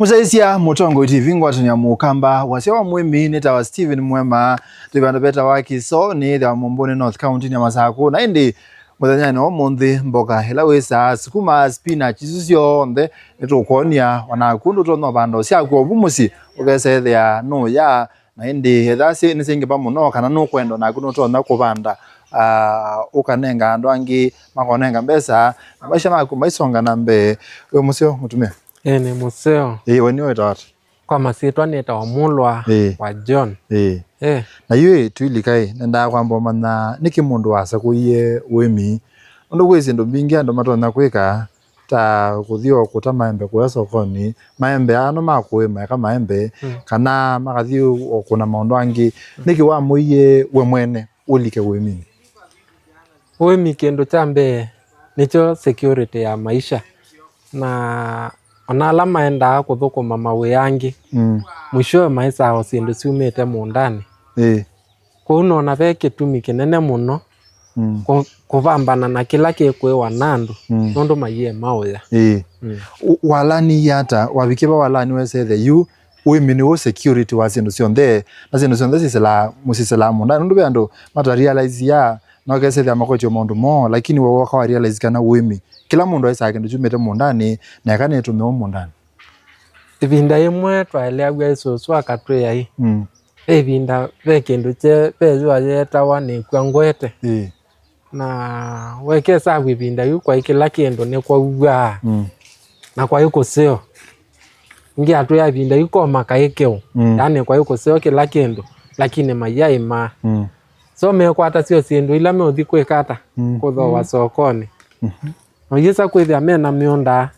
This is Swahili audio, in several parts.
Musaisia Mutongo TV ngwatanya mukamba wasewa mwemi neta wa Steven Mwema tubanda beta waki so ni the Mumbone North County nyamasako na indi muthanya no monthi mboga hela wesa sukuma spinach isusio onde nitukonia wanakundu tono bando cia kwa bumusi ugesethia no ya na indi ethasi nisinge pamuno kana no kwendo na kuno tona kubanda ukanenga ando angi makonenga mbesa maisha mako maisonga nambe we musio mutumia ni museo wani wetata kwa masitwa neta wa mulwa wa John na yue tuilikai nenda kwamba mana niki mundu wasa kuiye wemi ndo kwezi ndo bingi ando matona kweka ta kuthio kuta maembe kwa sokoni maembe ano makwema kama maembe kana makathio okuna maondo angi niki wa muiye we mwene ulike wemi kendo chambe nicho security ya maisha na ona alama enda kuthukuma mawe yangi mwisho maisa ao sindu ciumite mundani kuno ona ve kitumi kinene muno kuvambana na kila kikwiwa nandu nondu maiye mauya walani yata wabikiba walani wesethe yu wimini wo security wa sindu cionthe na sindu cionthe cisela musisela mundani nondu beandu mata realize ya no gesethe amakocho mundu mo lakini wewe kwa realize kana wimi kila mundu aisake ndujumete mundani na kana tumewo mundani ibinda yemwe twalea gwa isoso akatwe yai ibinda vekindu che bezwa yeta wane kwangwete na weke sabu ibinda yu kwa ikila kindu ne kwa uwa na kwa yuko seo ngi atu ya ibinda yuko makaikeo yani kwa yuko seo kila kindu lakini mayai ma so me kwata sio sindu ila me uthi kwekata kutho wa sokoni Oyesa kwethi amena mionda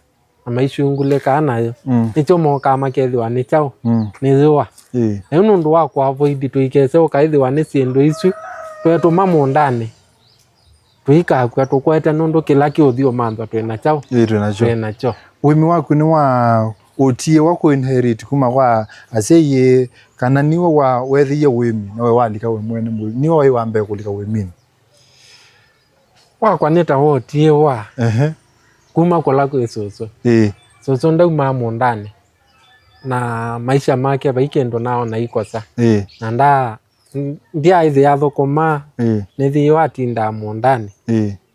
amaishunguleka nayo nicho moka makethiwa ni chao niziwa nundu wa kwa avoid tuikese ukaithiwa ni sindu isu twetuma mundani tuika kwa tukwete nundu kila kiuthio mantho twina chao twina cho wimi waku ni wa utie wako inherit kuma kwa aseye kana niwe wa wethiye wimi nawe walika we mwene niwe wambe kulika wimi wakwa neta wotie wa kuma kola kwesoso soso ndauma mundani na maisha make baikendo nao na ikosa na ndia ithi yathukuma nithi watinda mundani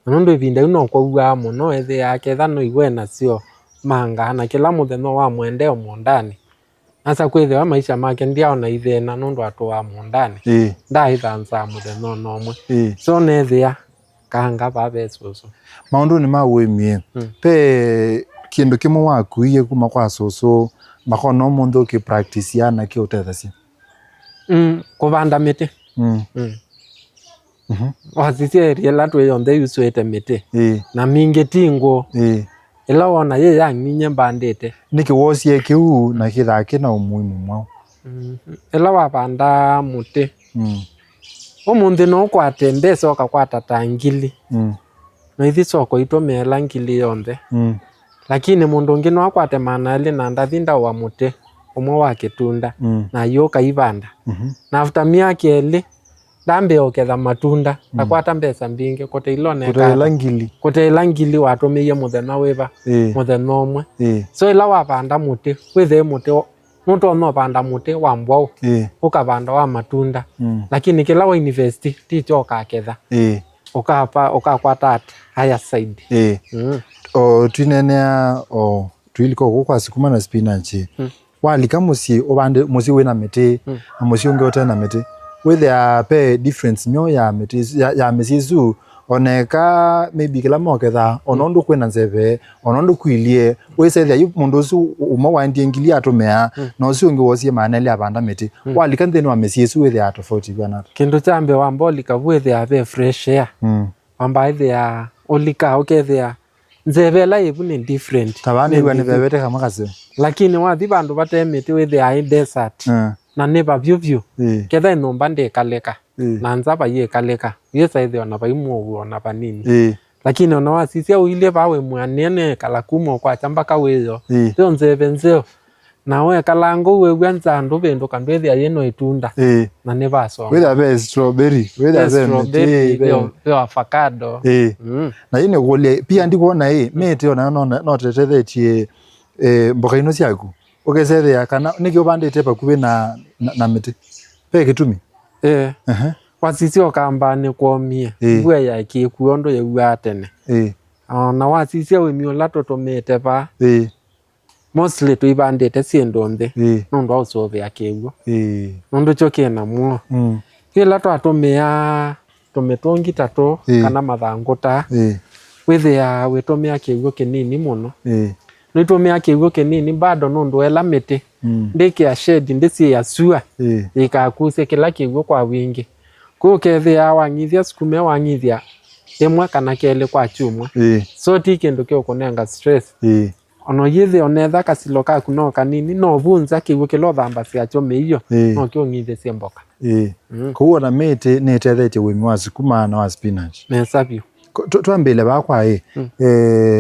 nundu ibinda uno kwa uwa muno ethi yake thano igwe nacio manga na kila mutheno wa mwendeo mundani asa kwithiwa maisha make ndia ona ithena nundu atwa mundani ndaithanza mutheno nomwe so nethia kanga babe soso maundu ni mawimie pe kindu kimwe wakuiye kuma kwa soso makono mundu ki practice yana ki utethasi kuvanda miti wasisi riela tu yonde yuswete miti na mingi tingo ila wona ye yanginye mbandete niki wosie kiu na kithaki na umuimu mwao ila wabanda muti omunthi no kwate mbesa okakwata tangili na ithi soko itomela ngili yonthe lakini mundu ungi no akwate manali na ndathinda wa muti umwe wa kitunda na yoka ibanda na after miaka eli dambe oketha matunda akwata mbesa mbingi kote ilone kote ngili watumie muthena wiva muthena umwe so ila wabanda muti withe muti muntu no banda muti wa mbwao ukabanda wa matunda lakini kila wa university ticho kaketha ukakwata higher side twinenea twiliko gukwa sukuma na spinach walika musi obande musi wina miti na musi unge otena miti with the pay difference nyo ya miti ya misizu oneka maybe kila moketha onondu kwena nzeve onondu kwilie wesethia yu mundu su uma wandie ngili atumea no su unge wosie maneli abanda miti walika ntheni wa misizu with the tofauti bana kindu chambe wa mbolika with the fresh air amba the olika okethia nzevela yebu ni different tabani bani bebete kama kase lakini wathi bandu batemete with the desert na neba vyovyo ketha inomba ndekaleka na nzaba ye kaleka yesa ithe ona baimu ona banini lakini ona wasisia uile bawe mwanene kala kumo kwa chamba kaweyo yo nzeve nzeo nawe kalango we gwanza ndo bendo kandwethia yeno itunda na neba so with a strawberry with a avocado na ine gole pia ndikuona mete ona no tetethetie mboga ino ciaku ukesethia kana niki ubandite pakuvi na miti pe gitumi wasisi okambani kwomie mbua ya kikuondo ya uatene na wasisi wimi ulato tomete pa mostly tuibandite siendo nthi nundu ausove akegwo nundu choke na muo kila twatumia tumitungi tatu kana mathanguta withia witumia kegwo kinini muno nitumia kegwo kinini bado nundu ela miti ndikia shade ndisi ya sua ikakuse kila kegwo kwa wingi ko kethia wangithia skume wangithia imwe kana kele kwa chumwe so ti kindu kyo kunenga stress ono yithe onetha kasilo kaku no kanini no vunza kegwo kilo thamba cia chome iyo no kyo ngithe cia mboka kuona miti netethetie wimi wa sukuma na wa spinach nesabio twambile bakwa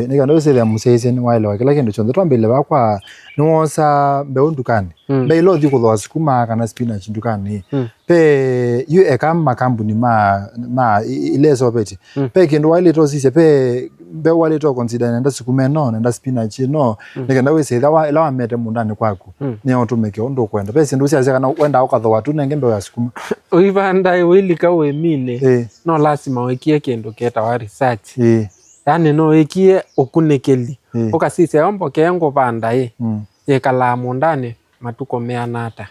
nika ndo sele musese ni waile kila kindu chonde twambile bakwa niwosa mbeu ndukani beilo thi kuthwa sukuma kana spinach ndukani pe yu ekama kambuni ma ileso peti pe kindu waile to sise pe be waile to consider nenda sukuma no nenda spinach no nika ndo wese ila wa mete mundani kwaku ni otumeke ondo kwenda pe sindu sia kana wenda ukathwa tu nenge mbeu ya sukuma uivanda wilika wemile no lazima wekie kindu keta wa research yani no wekie ukunekeli ukasise omboke ngubanda yekala mundani matuko meanata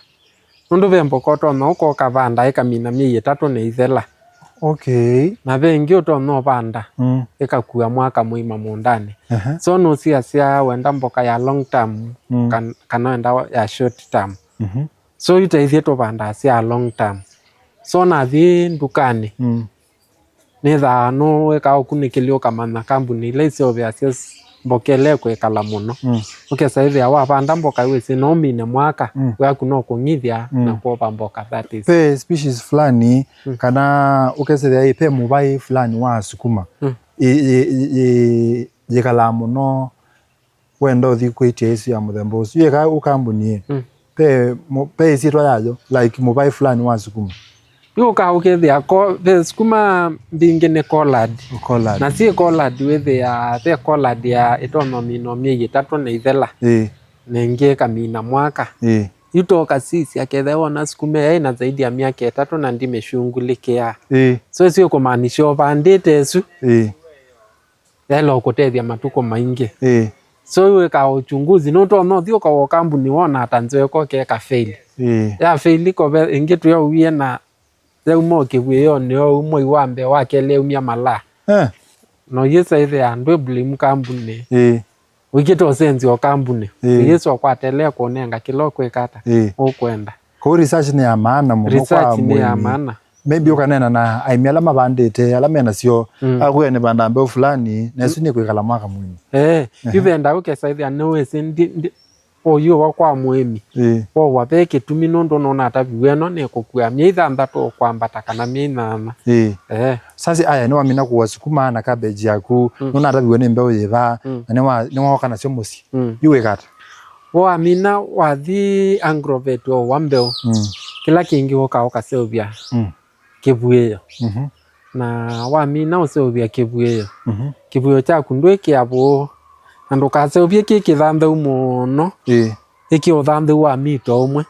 nundu vembokoto no uko kavanda ikamina mie 3 na ithela na vengi uto no banda ikakua mwaka muima mundani so no sia wenda mboka ya long term kana wenda ya short term so itaithie to banda sia long term so na thi ndukani netha no weka ukunikilio kamana kambuni ile isove asias mbokele kwekala muno ukesa hivi awa banda mboka wese no mine mwaka waku no kungithia na kuopa mboka that is pe species fulani kana ukesa hi pe mubai fulani wa sukuma yekala muno wendo thi kwitie isi ya muthembo ucio yeka ukambuni pe isitwa yayo like mubai fulani wa sukuma yuka ukethia ko sukuma mbingi ne collard na si collard withia the collard ya itonomi no mie 3 na ithela nenge kamina mwaka yutoka sisi aketha ona sukuma ina zaidi ya miaka 3 na ndimeshungulikia so sio kumaanisha obandite su yalo kutethia matuko maingi so weka uchunguzi no to no thio kwa kambuni wona tanzwe ko ke ka fail ya fail ko ingetu ya uwie na leo moke wiyo nio umwe wambe wake leo mia mala no yesa ile andwe blame kambuni wikito senzi o kambuni yeso kwatelea kuonenga kiloko ekata okwenda ko research ni ya maana mu research ni ya maana maybe ukanena na aimiala mabandite ala mena sio akuyene bandambe fulani nesu ni kwikala mwaka mwini ivenda ukesa ile anowese ndi oyo wakwa mwemi wapeke tumi nondo nona atabiweno nekukua myeitha ndato kwambata kana myinana sasa aya niwa mina kuwa sukuma na cabbage yaku nona atabiwene mbeo yeva niwa wakana sio musi yuwe kata wa mina wathi agrovet o wambeo kila kingi woka seovia kibuyeyo na wa mina oseovia kibuyeyo kibuyeyo chaku ndweke abo ando kase obie kithanthe umuno iki uthanthe wa mito umwe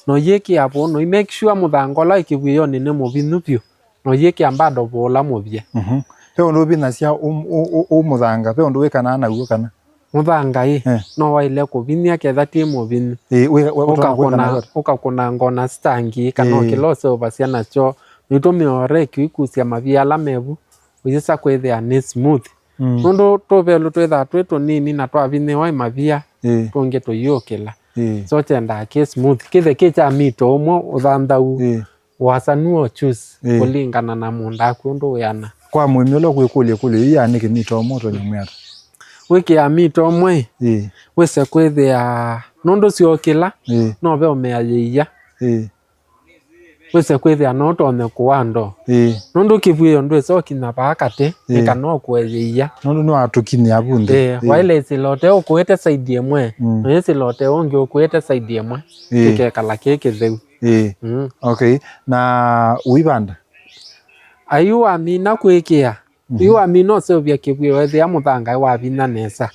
no yeki apo no make sure muthango la ikibuyo nene mubinu pio no yeki ambado bola mubie pe ondo bina cia muthanga pe ondo wekana na guo kana muthanga no waile ko binia ketha ti mubinu ukakuna ngona stangi kana kilose obasia nacho nitome oreki ikusia maviala mebu uyisa kwethia ni smooth nondo tobelo twetha tweto nini na twavine wa mavia tonge to yokela so tenda ke smooth kithe kicha mito umwe uthanthau wasanuo choose kulingana na munda kundo yana kwa mwimyo kwikulia kule ya niki mito moto nyamwata wiki ya mito umwe wese kwethia nondo siokela no be omeayeia wese kwethia no tone kuando nondo kivuyo ndo so kina bakate nikano kweyeia nondo no atukini abunde waile silote okuete side emwe no yesi lote onge okuete side emwe kekala keketheu okay na uibanda ayu amina kwekia yu amino so bya kivuyo wethia muthanga wa bina nesa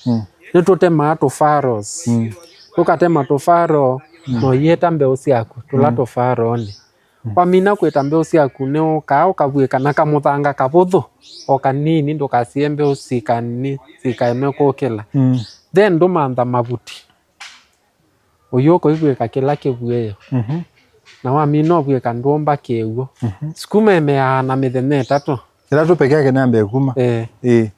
nitute mato faros ukatema tofaro no yeta mbeu ciaku tula tofaro ni wamina kwita mbeu ciaku ni ukabwika na kamuthanga kabuthu o kanini ndukacie mbeu cikani cikaeme kukila then ndumantha mabuti uyuko igwika kila kibueyo na wamina obwika ndumba kiugo sukuma imea na mithenya 3 kila tu peke yake niambia kuma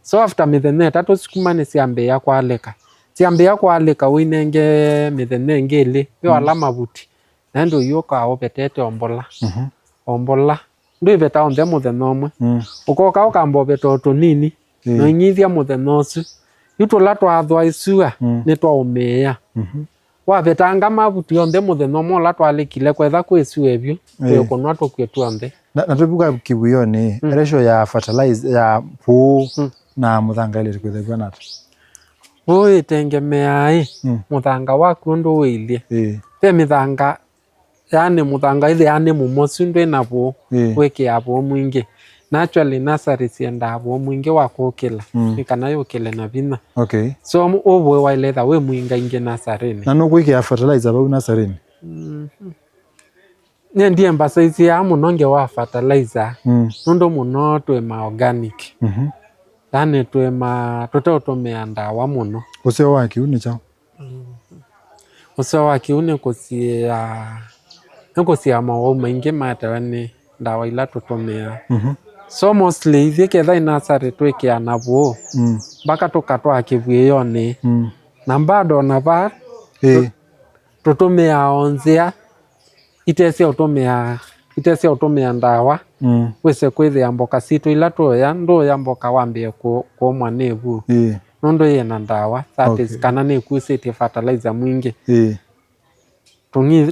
so after mithenya 3 sukuma ni ciambia kwalika ciambia kwalika winenge mithenya ingili yo alama buti na ndu yuka obetete ombola ombola ndu ibeta onthe muthenya umwe ukoka ukambobeta utunini no inyithia muthenya ucio itula twathwa isua ni twaumia wabetanga mabuti onthe muthenya umwe la twalikile kwetha kwisua ebyo tukunwa tukwetu onthe na tubuka kibuyoni ratio ya fertilizer ya pu na muthanga ile kwethagwa nata itengemea muthanga waku ndu wilie pe mithanga yani muthanga ile yani mumosu ndu inapo weke hapo mwingi naturally nursery sienda hapo mwingi wako kila nikana yo kile na vina so obwe waileta we mwinga inge nursery na no kwike ya fertilizer ba nursery ndiye mbasaizi ya munonge wa fertilizer ndo muno twema organic yani twema tutotomea ndawa muno usio waki une chao usio waki une kusia mawo maingi matawani ndawa ila tutomea so mostly ithie ketha inasari twike anabo baka tukatwa kivuyoni na bado na ba tutomea onzia itesia utomea ndawa wese kwithia mboka situ ila tuya ndo ya mboka wambie kwa mwanevu nondo yena ndawa that is kana ni kusiti fertilizer mwingi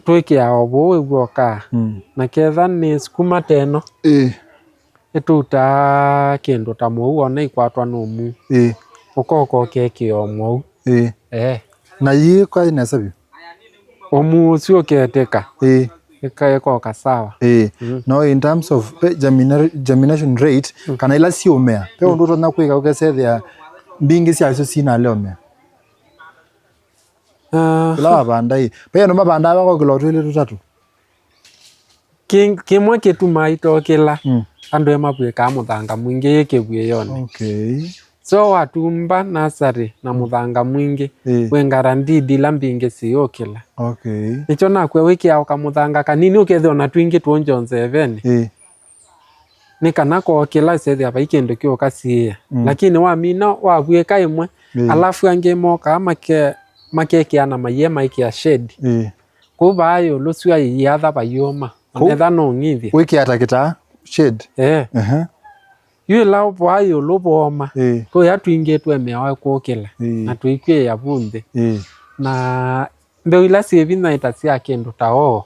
tuikia obo wiguoka na ketha ni sukuma teno ituta kindu ta muu ona ikwatwa numu ukoko keki omwau na yi kwa inasabi omu ucio keteka ikaeko sawa no in terms of germination rate kana ila si umea pe undu na kwika ukesethia mbingi ciacio cina leomea kila bandai pe no mabanda bako kilo twile tutatu kimwe kituma itokela andu emabwika muthanga mwingi yikibwe yone so watumba nursery na muthanga mwingi wengarandi dila mbingi ciokila nicho nakwe wiki yao kamuthanga kanini ukethio na twingi tuonjonze 7 ni kana ko kila sethi aba ikindu kioka cia lakini wamina wabwika imwe alafu ange moka makeke ana maye maiki ya shade kuba ayo lusua yatha bayoma netha no ngithi wiki atakita shade yu lao bwayo loboma to ya twinge twemea kwokela na tuikwe ya bunde na mbeu ila sevina itasia kindu tao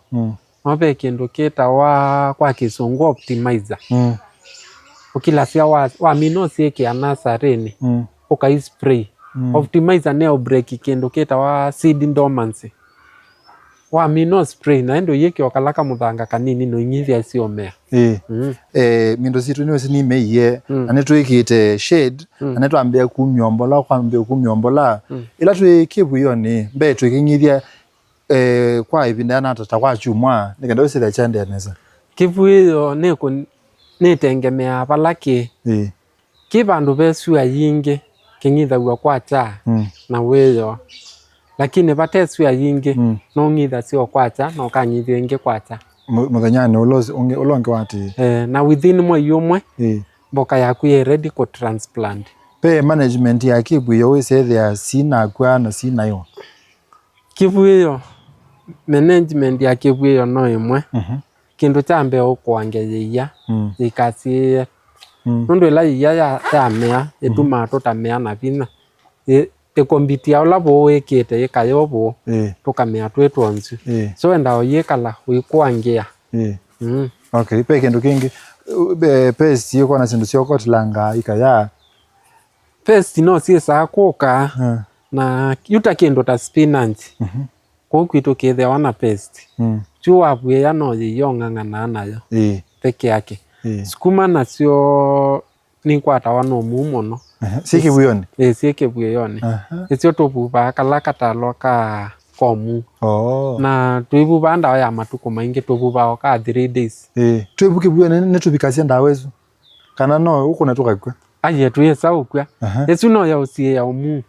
mabe kindu kita wa kwa kisungu optimizer ukila sia wa mino sieke anasareni ukai spray optimizer neo break kindu kita wa seed dormancy wa mino spray na endo yeke okalaka muthanga kanini no inyithia ciomea mindo situ niwe sini meiye anetu ikite shade anetu ambia kumyombola kwa ambia kumyombola ila tu kibuyoni mbetu ikinyithia kwa ibinda na tata kwa chumwa nikenda usitha chande neza kibuyo ne tengemea balaki kibandu besu ayinge kinyithagwa kwa cha na weyo lakini batesu ayinge no ngitha sio kwacha no kanyithia inge kwacha muthanyane ulonge wati na within mwe umwe mboka yaku ye ready ko transplant pe management ya kibuyo wesethia sina kwa na sina yo kibuyo management ya kibuyo no imwe kindu chambe ukwangeya ikasi ndo ila ya mea etuma totamea na vina kombitia ola bo wekete ikayobo tukamea twetwanzu so enda oyekala wikwangia okay pe kindu kingi pest yiko na sindu cioko tilanga ikaya pest no siesa kuka na yuta kindu ta spinach kokwitu kethe wana pest chua bwe ya no yongangana nayo peke yake sukuma nacio ni kwata wano mumono siki buyoni siki buyoni icio tububa kala katalo ka komu na tuibuba ndawa ya matuko maingi tububa ka 3 days tuibuke bwa ne tubikasia ndawa ezo kana no uko na tukakwa aye tuyesa ukwa esu no ya usie ya umu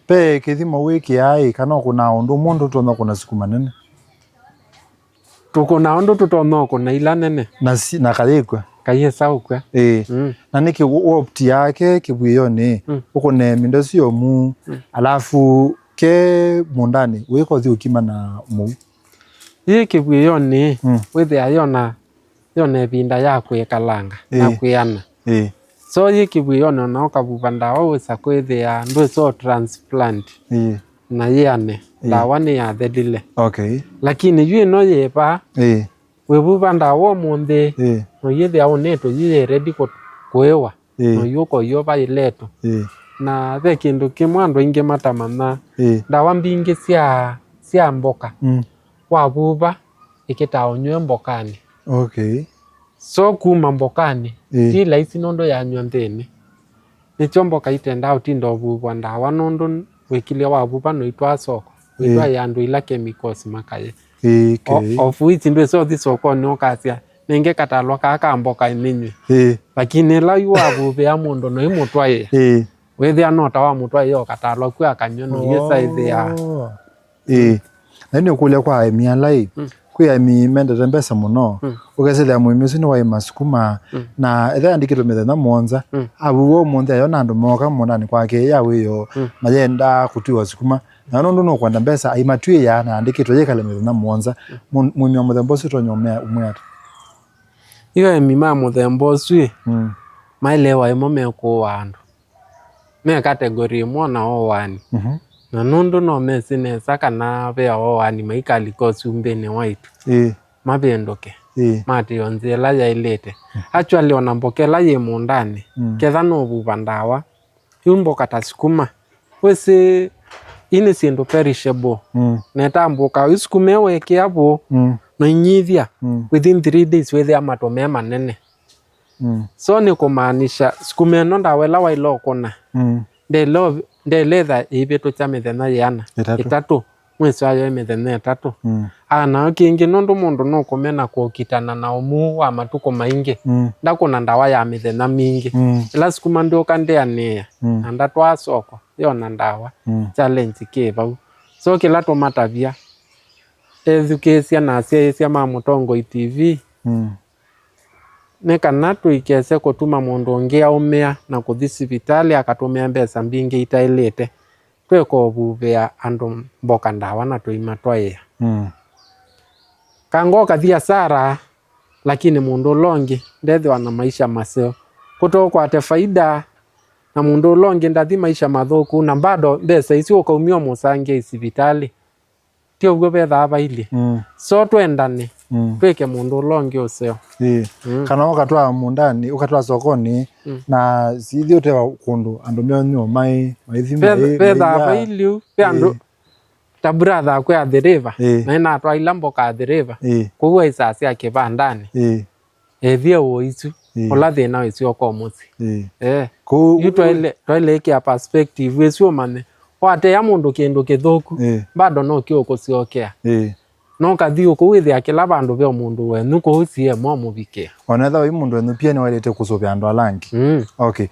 pe kithimo wiki ai kana kuna undu mundu tona kuna siku manene tuko na undu tutona kuna ila nene na kalikwa kayesa ukwa na niki opti yake kibuyoni uko ne mindo sio mu alafu ke mundani wiko thi ukima na mu ye kibuyoni withe ayona yone binda ya kwekalanga na kuyana so ye kibuyoni na ukabuba ndawa wesa kwithia ndo so transplant na yane ndawa ni ya thedile lakini yue no yeba webuba ndawa munthi no yithia uneto yie ready kwewa no yuko yoba ileto na the kindu kimwe andu ingi matamana ndawa mbingi cia mboka wabuba ikita onywe mbokani so kuma mbokani ti laisi nondo ya nywandeni nicho mboka itenda utindo bubwa ndawa nondo wikile wabuba no itwa soko itwa yandu ila chemicals makaye of which ndo so this soko no kasia nenge katalwa kaka mboka ninywe lakini la yu wabuba ya mundo no imutwa ye wethi anota wa mutwa yo katalwa kwa kanyo no yesa ithia nani ukulia kwa emialai kwa mi mende mbesa muno ugesela mu imisi no wa masukuma na etha ndikito methana monza abuwo monza yo nando moka monani kwake yawe yo mayenda kutiwa sukuma na nondo no kwanda mbesa aimatwie ya na ndikito yekale methana monza mumya muthembosi to nyomea umwata iyo emima muthembosi mailewa imome ko wandu me category mwana o wani na nondo no mesine saka na be o wani maikali ko sumbene waitu mabendoke mati yonze la ya ilete actually onambokela ye mundani ketha no bubandawa yumbo katasukuma wese ini siendo perishable neta mboka usikume weke abo na nyithia within 3 days wethe amatome manene so ni kumaanisha sikume no ndawela wailo kona de leather ibeto cha methena yana itatu mwezi ayo methena itatu ana kingi nondo mundu no kumena kuokitana na umu wa matuko maingi ndakona ndawa ya methena mingi ila sikuma ndio kandeania ndatwa soko yona ndawa challenge keba so kila tomatavia education na cia mamutongo TV nekana tuikese kutuma mundu ngia umea na kuthi sibitali akatumia mbesa mbingi itailete tweko bubea andu mboka ndawa na tuimatwaia kango kathia sara lakini mundu longi ndethwa na maisha maseo kutoka ate faida na mundu longi ndathi maisha mathuku na bado mbesa icio ukaumio musange isibitali tio gwe betha abaili so twendane tweke mundu longi useo kana ukatwa mundani ukatwa sokoni na sithi tewa kundu andu mionyo mai maithima betha abaili pe andu ta brother kwa the river na ina atwa ilambo ka the river kuwa isasi akibandani ethie wo isu ola thina icio komusi toile kia perspective icio mane wate ya mundu kindu kithuku bado no kio kuciokea no kathio kuwithia akila bandu be mundu we nuko ucie mo mubike onetha wi mundu enu pia ni walete kusopya andu alangi okay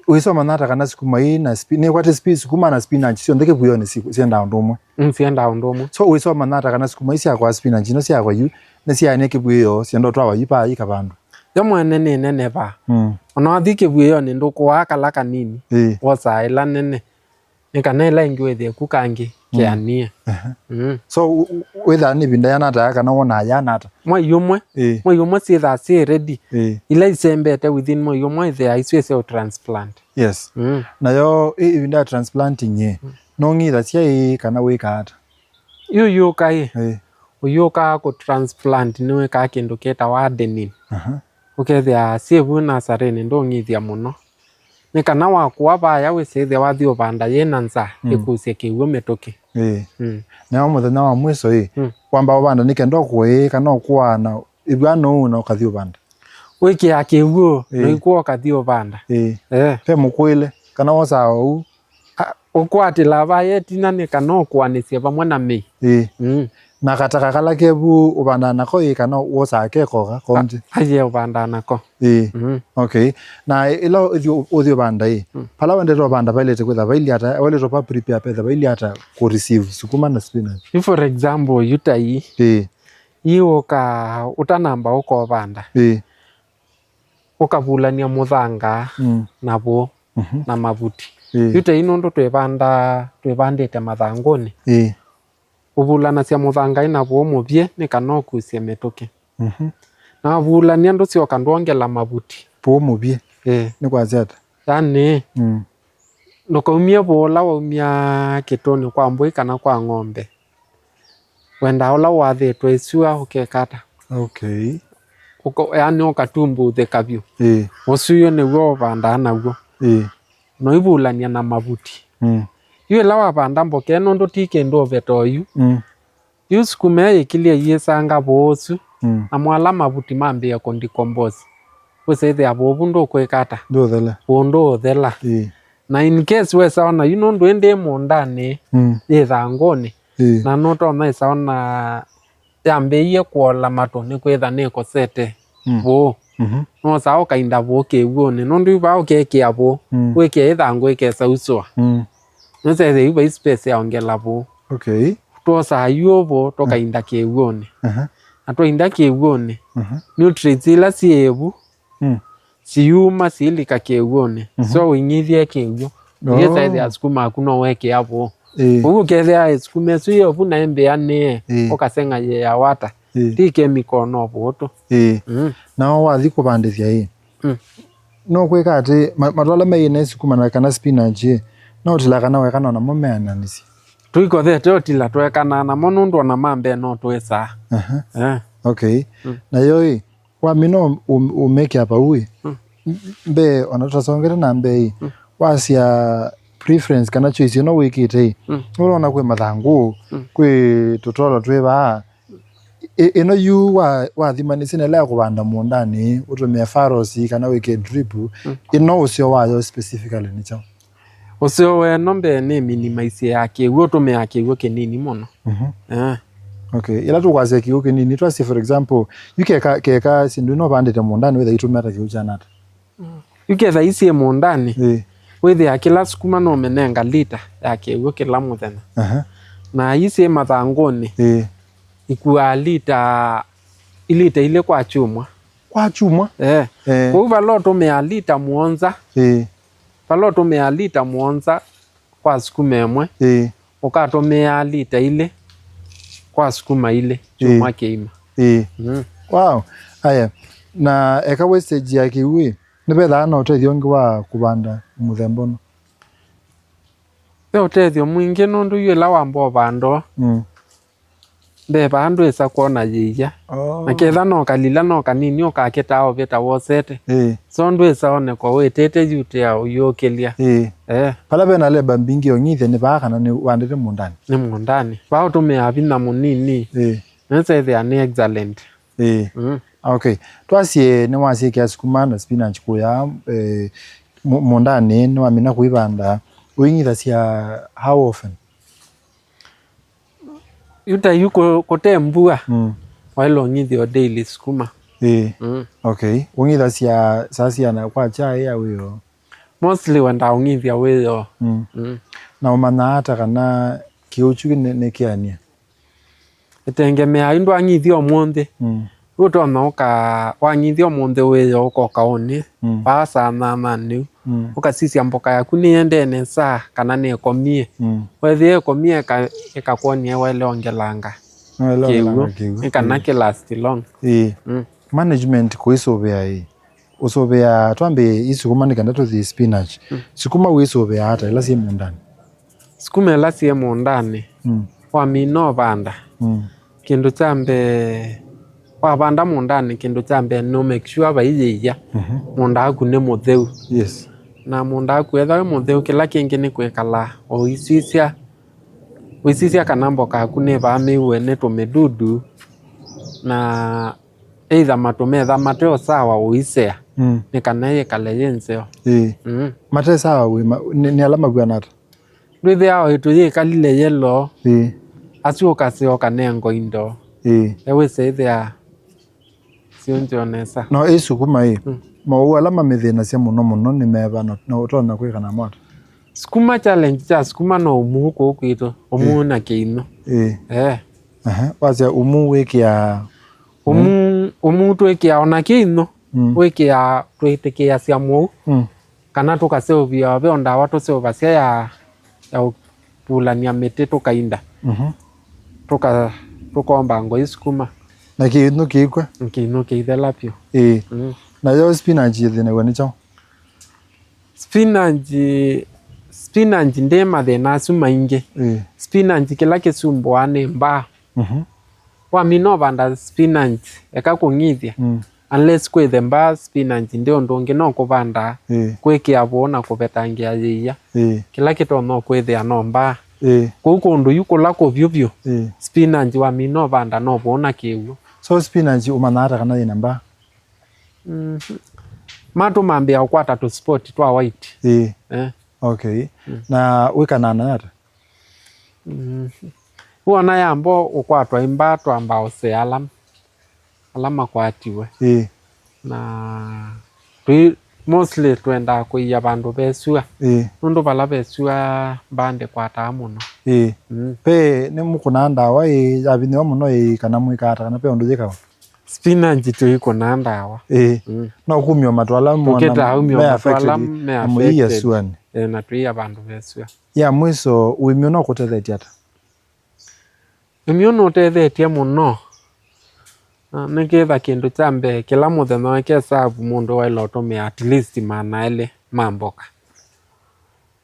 wisoma nata kana sukuma hii na ni kwate sukuma na spinach sio ndeke kuyoni sienda ndumwe sienda ndumwe so wisoma nata kana sukuma hii kwa spinach no sia kwa yu na sia neke buyo sienda twa yipa yi kabandu yamwe nene ba ona athike buyo ni nduko wakala kanini wosa ila nene nikanela ingwethe kukangi kiania so whether ni binda yana ta kana wona yana ta moyumwe si that say ready ila isembete within moyumwe there is transplant yes na yo ibinda transplanting ye no ngitha cia kana wikata yo kai uyoka ko transplant niwe ka kindu keta wa adenine ukethia sievu na sarene ndo ngithia muno ni kana wakwa baya wese wathio banda yena nza ikusie kiwe metoke na muthenya wa mwiso kwamba banda nikendo kwe kana okwana ibwano na ukathio banda wiki akiwo no ikuo kathio banda pe mukwile kana wosa u ukwatila vayetina nikana ukwanisya vamwe na mei na kataka kala kebu ubanda nako kana wosa ke koga konti aye ubanda nako okay na ilo udio banda pala wende ro banda bailete kwetha bailiata wale ro pa prepare petha bailiata ku receive sukuma na spinach for example yutai ka utanamba uko banda ukavulania muthanga nabo na mabuti yutai nondo twebandite mathangoni uvulana cia muthanga inavo muvye nikana ukusia mituki na vulania ndu cioka ndwongela mabuti po muvye ni kwazeta yani nukaumia vola waumia kitoni kwa mbui kana kwa ng'ombe wenda ola wathitwe isua ukekata yani ukatumbuthika vyu ucio niguo uvanda naguo no ivulania na mabuti yu ila wavanda mboka ino ndu ti kindu uveta uyu yu sukuma yikilie yisanga vosu na mwala mabuti mambia kundikombosi usethia vovu ndukwikata undu uthela na in case wesaona yu nundu indi mundani yithanguni na nutona isaona yambiie kuola matu nikwitha nikosete vo no sao kainda vo kiwuni nundu iva ukekia vo wikia ithangu ikesa uswa nusese iva space yaongela vo twosa yuvo tokainda kiwuni na twainda kiwuni nutrients ila sievu siuma silika kiwuni so winyithie kiwu yesaidia sukuma akuno weke avo ugu kethia sukuma suyo vuna embeane ukasenga ye ya wata ti chemical no voto na wathi kubandithia no kwika ati matwala meine sukuma na kana spinach no tilaka na weka na momena nisi tuiko thete otila twekana na monundu na mambe no twesa okay na yoi wa mino umeke hapa uwi mbe onatasongera na mbe wasia preference kana choice no wikite urona kwe mathangu kwe tutola tweba ino yu wa thimani sinela kubanda mundani utumia farosi kana wike drip ino usio wayo specifically ni chao usio we nombe ni minimize yake utume yake uke nini mono okay ila tu kwaze ki uke nini twasi for example keka sindu no bandite mundani whether itumia ta kiuchanata uketha isi mundani wethe kila sukuma no menenga lita yake uke la muthenya na isi mathangoni ikua lita ile kwa chumwa kwa valo tumia lita muonza valo tumia lita muonza kwa sukuma emwe ukatumia lita ile kwa sukuma ile chumwa keima wow aya na eka wastage yake uwe nibetha na utethio ngi wa kubanda muthembono utethio mwingi nundu yula wambo bando be bandu esa kuona yiya na ketha no kalila no kanini okaketa o veta wosete so ndu esa one ko wetete yute ya uyokelia pala bena le bambingi onyithe ni ba kana ni wandire mundani ni mundani ba utume abina munini nse they are excellent okay twasie ni wasie kia sukuma na spinach kuya mundani ni wamina kuibanda uinyitha cia how often yuta yuko kote mbua wailo ngithio daily sukuma okay ungitha cia sasia na kwa chai ya wiyo mostly wenda ungithia wiyo na umanata kana kiuchu ne kiania etengemea indu angithio monde utona uka wangithio monde wiyo ukoka oni pasa na niu ukasisia mboka yaku ni endene saa kana ne komie wethie komie ikakuonia wele ongelanga kana ke last long management kuisobea usobea twambe isukuma nikanda to the spinach sukuma wisobea hata ila si mundani sukuma ila si mundani wa mino banda kindu chambe wa banda mundani kindu chambe no make sure baiya munda akune mutheu na munda akwetha mutheu kila kingi ni kwikala o isisia kana mboka akune ba miwe ne tumedudu na either matumetha mateo sawa uisea ni kana ye kale yenseo mate sawa we ni alama gwanata Rwithe yao itu yikalile yelo asuka sioka nengo indo ewese ithea sionjonesa no isukuma mau alama mithina cia muno ni meva no utona kwikana moto sukuma challenge cha sukuma no umu ko kwito umu na keino wacha umu wikia umu twekia ona keino wikia twitikia cia mu kana tukaseovia ve onda watu seova cia ya pulania miti tukainda tukomba ngo isukuma na kiino kikwa kiino kiithela pio na yo spinach yethina wani chao spinach nde mathina suma ingi spinach kila kisumbua ni mbaa wa mino vanda spinach eka kungithia unless kwithe mbaa spinach ndio ndungi no kuvanda kwikia bona kuvetangia yiya kila kito no kwithia no mbaa kuko ndu yukula ko vyovyo spinach wa mino vanda no bona kiu so spinach umanara kana ina mbaa matu mambia ukwata tu spot twa white okay na wikanana yata uona yambo ukwatwa imba twamba ose alama kwatiwe na mostly twenda kuiya bandu besua nundu bala besua bande kwata muno pe ni mukuna ndawa abinyo muno kana mwikata kana pe undu jikawa spinach tu iko na ndawa no kumyo matwala mwana me affected mu yesuani na tuia bandu besua ya mwiso wimyo no kutethetia ata imyo no tethetia muno nikitha kindu chambe kila muthenya wake sabu mundu wa ilotomia at least manaele mamboka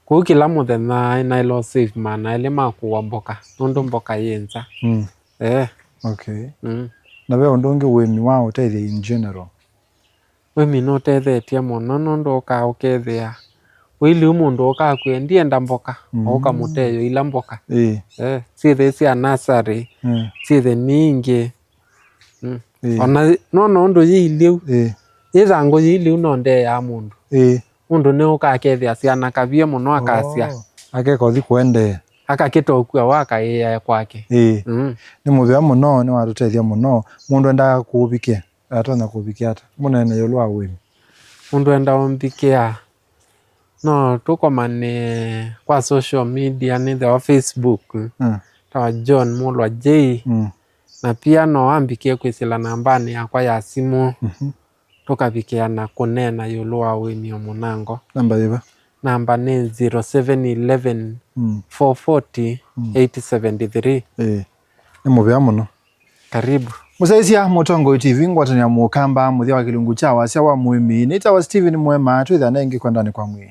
ku kila muthenya ina ilo save manaele makuwa mboka nundu mboka yenza okay na we undonge wemi wao tethia in general wemi no tethetia muno nundu ka ukethia wili umundu oka kwendia ndamboka oka muteyo ila mboka sithe cia nasari sithe ningi ona no ndo yiliu ithango yiliu no nde ya mundu mundu ne oka kethia ciana kavie muno akacia akekothi kwende akakitokua waka ya kwake ni muthia muno ni warutethia muno mundu endaga kubikia atona kubikia ata munene yolwa wimi mundu enda umbikia no tukomane kwa social media ni the Facebook tawa John Mulwa J na pia no ambikie kwisila nambani yakwa ya simu tukabikia na kunena yolwa wimi omunango namba iba namba ni 0711 440 873 ni muvya muno karibu musaisia Mutongo TV ngwatania mukamba muthia wa kilungu cha wasia wa muimi nita wa Steven Mwema twitha nengi kwa ndani kwa mwi